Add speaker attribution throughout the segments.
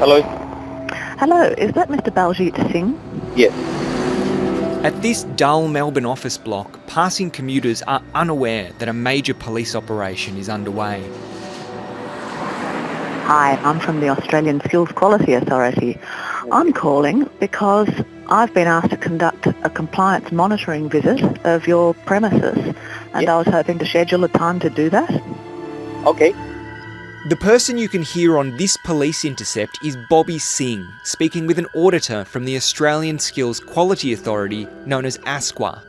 Speaker 1: Hello?
Speaker 2: Hello, is that Mr. Baljit Singh?
Speaker 1: Yes.
Speaker 3: At this dull Melbourne office block, passing commuters are unaware that a major police operation is underway.
Speaker 2: Hi, I'm from the Australian Skills Quality Authority. I'm calling because I've been asked to conduct a compliance monitoring visit of your premises, and I was hoping to schedule a time to do that.
Speaker 1: Okay.
Speaker 3: The person you can hear on this police intercept is Bobby Singh, speaking with an auditor from the Australian Skills Quality Authority, known as ASQA.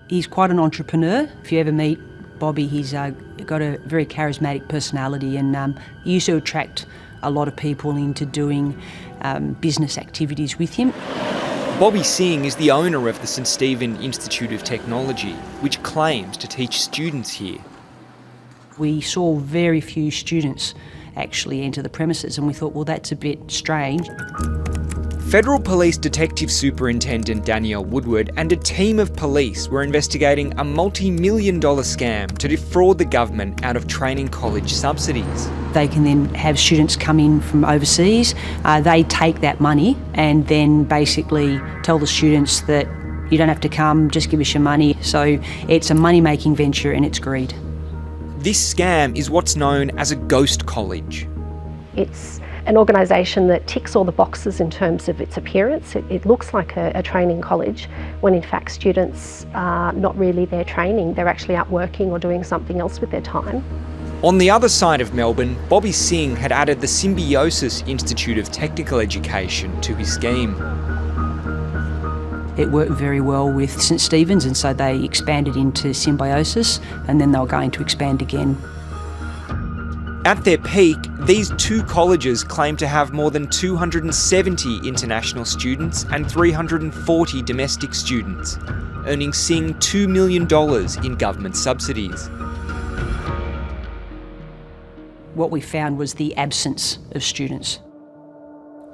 Speaker 4: He's quite an entrepreneur. If you ever meet Bobby, he's got a very charismatic personality, and he used to attract a lot of people into doing business activities with him.
Speaker 3: Bobby Singh is the owner of the St Stephen Institute of Technology, which claims to teach students here.
Speaker 4: We saw very few students actually enter the premises, and we thought, well, that's a bit strange.
Speaker 3: Federal Police Detective Superintendent Danielle Woodward and a team of police were investigating a multi-million-dollar scam to defraud the government out of training college subsidies.
Speaker 4: They can then have students come in from overseas. They take that money and then basically tell the students that you don't have to come, just give us your money. So it's a money-making venture and it's greed.
Speaker 3: This scam is what's known as a ghost college.
Speaker 5: It's an organisation that ticks all the boxes in terms of its appearance. It looks like a training college when in fact students are not really there training. They're actually out working or doing something else with their time.
Speaker 3: On the other side of Melbourne, Bobby Singh had added the Symbiosis Institute of Technical Education to his scheme.
Speaker 4: It worked very well with St Stephen's, and so they expanded into Symbiosis, and then they were going to expand again.
Speaker 3: At their peak, these two colleges claim to have more than 270 international students and 340 domestic students, earning Singh $2 million in government subsidies.
Speaker 4: What we found was the absence of students.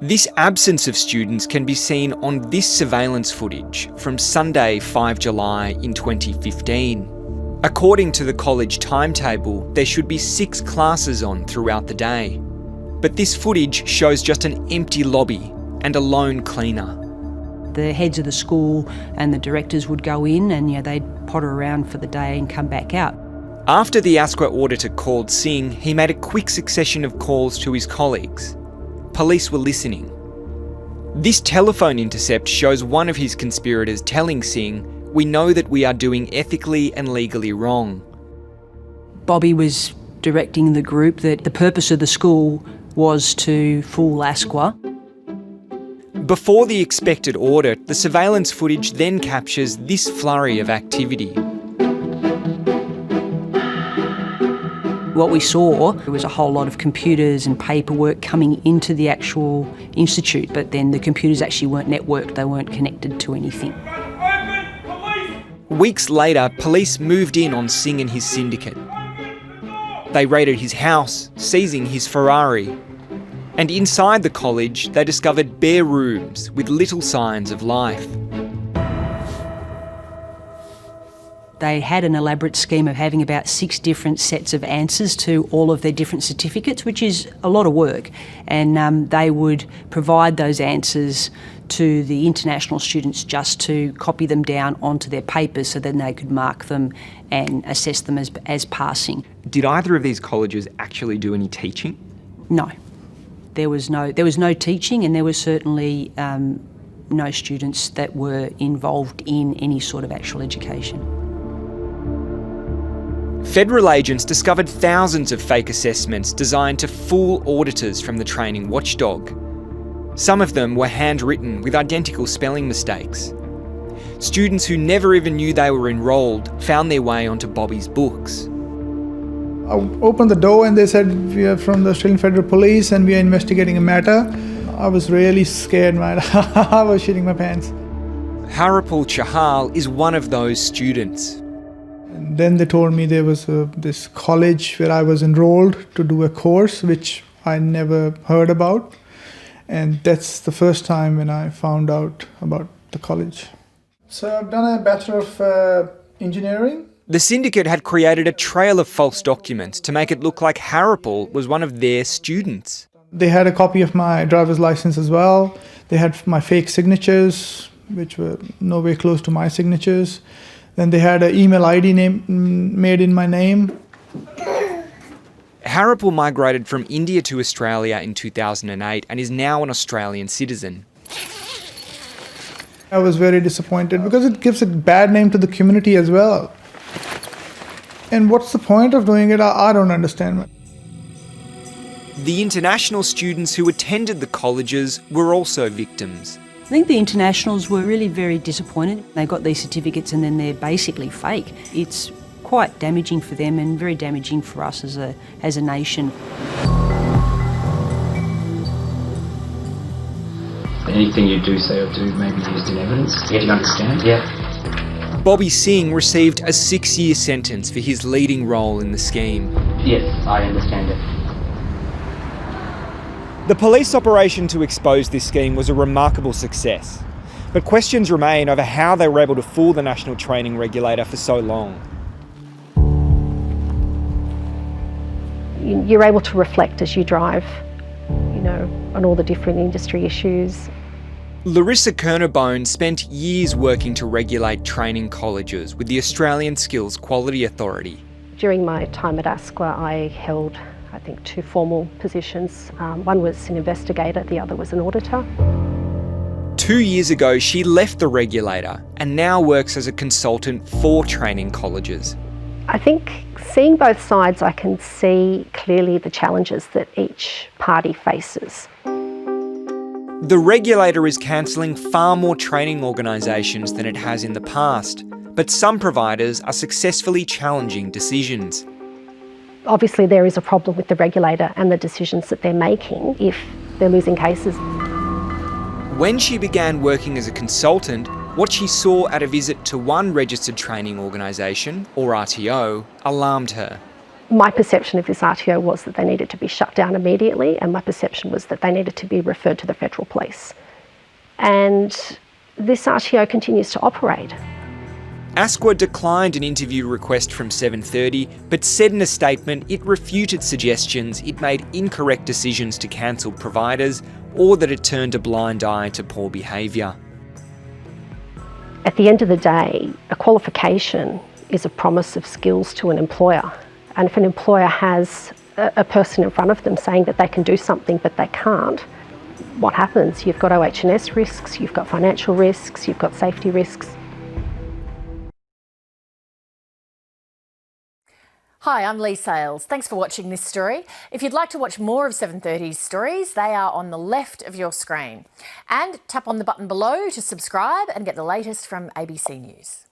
Speaker 3: This absence of students can be seen on this surveillance footage from Sunday, 5 July in 2015. According to the college timetable, there should be 6 classes on throughout the day. But this footage shows just an empty lobby and a lone cleaner.
Speaker 4: The heads of the school and the directors would go in and they'd potter around for the day and come back out.
Speaker 3: After the ASQA auditor called Singh, he made a quick succession of calls to his colleagues. Police were listening. This telephone intercept shows one of his conspirators telling Singh, "We know that we are doing ethically and legally wrong."
Speaker 4: Bobby was directing the group that the purpose of the school was to fool ASQA.
Speaker 3: Before the expected audit, the surveillance footage then captures this flurry of activity.
Speaker 4: What we saw was a whole lot of computers and paperwork coming into the actual institute, but then the computers actually weren't networked, they weren't connected to anything.
Speaker 3: Weeks later, police moved in on Singh and his syndicate. They raided his house, seizing his Ferrari. And inside the college, they discovered bare rooms with little signs of life.
Speaker 4: They had an elaborate scheme of having about 6 different sets of answers to all of their different certificates, which is a lot of work. And they would provide those answers to the international students just to copy them down onto their papers so then they could mark them and assess them as passing.
Speaker 3: Did either of these colleges actually do any teaching?
Speaker 4: No. There was no teaching, and there was certainly no students that were involved in any sort of actual education.
Speaker 3: Federal agents discovered thousands of fake assessments designed to fool auditors from the training watchdog. Some of them were handwritten with identical spelling mistakes. Students who never even knew they were enrolled found their way onto Bobby's books.
Speaker 6: I opened the door and they said, "We are from the Australian Federal Police and we are investigating a matter." I was really scared, man. I was shitting my pants.
Speaker 3: Haripul Chahal is one of those students.
Speaker 6: And then they told me there was this college where I was enrolled to do a course which I never heard about. And that's the first time when I found out about the college. So I've done a Bachelor of Engineering.
Speaker 3: The syndicate had created a trail of false documents to make it look like Haripul was one of their students.
Speaker 6: They had a copy of my driver's license as well. They had my fake signatures, which were nowhere close to my signatures. Then they had an email ID made in my name.
Speaker 3: Haripul migrated from India to Australia in 2008 and is now an Australian citizen.
Speaker 6: I was very disappointed because it gives a bad name to the community as well. And what's the point of doing it? I don't understand.
Speaker 3: The international students who attended the colleges were also victims.
Speaker 4: I think the internationals were really very disappointed. They got these certificates and then they're basically fake. It's quite damaging for them and very damaging for us as a nation.
Speaker 1: Anything you do say or do may be used in evidence. Yeah, do you understand? Yeah.
Speaker 3: Bobby Singh received a 6-year sentence for his leading role in the scheme.
Speaker 1: Yes, I understand it.
Speaker 3: The police operation to expose this scheme was a remarkable success, but questions remain over how they were able to fool the National Training Regulator for so long.
Speaker 5: You're able to reflect as you drive, on all the different industry issues.
Speaker 3: Larissa Kernebone spent years working to regulate training colleges with the Australian Skills Quality Authority.
Speaker 5: During my time at ASQA, I held, I think, 2 formal positions. One was an investigator, the other was an auditor.
Speaker 3: 2 years ago, she left the regulator and now works as a consultant for training colleges.
Speaker 5: I think seeing both sides, I can see clearly the challenges that each party faces.
Speaker 3: The regulator is cancelling far more training organisations than it has in the past, but some providers are successfully challenging decisions.
Speaker 5: Obviously there is a problem with the regulator and the decisions that they're making if they're losing cases.
Speaker 3: When she began working as a consultant, what she saw at a visit to one registered training organisation, or RTO, alarmed her.
Speaker 5: My perception of this RTO was that they needed to be shut down immediately, and my perception was that they needed to be referred to the federal police. And this RTO continues to operate.
Speaker 3: ASQA declined an interview request from 7:30, but said in a statement it refuted suggestions it made incorrect decisions to cancel providers or that it turned a blind eye to poor behaviour.
Speaker 5: At the end of the day, a qualification is a promise of skills to an employer. And if an employer has a person in front of them saying that they can do something but they can't, what happens? You've got OH&S risks, you've got financial risks, you've got safety risks.
Speaker 7: Hi, I'm Lee Sales. Thanks for watching this story. If you'd like to watch more of 730's stories, they are on the left of your screen. And tap on the button below to subscribe and get the latest from ABC News.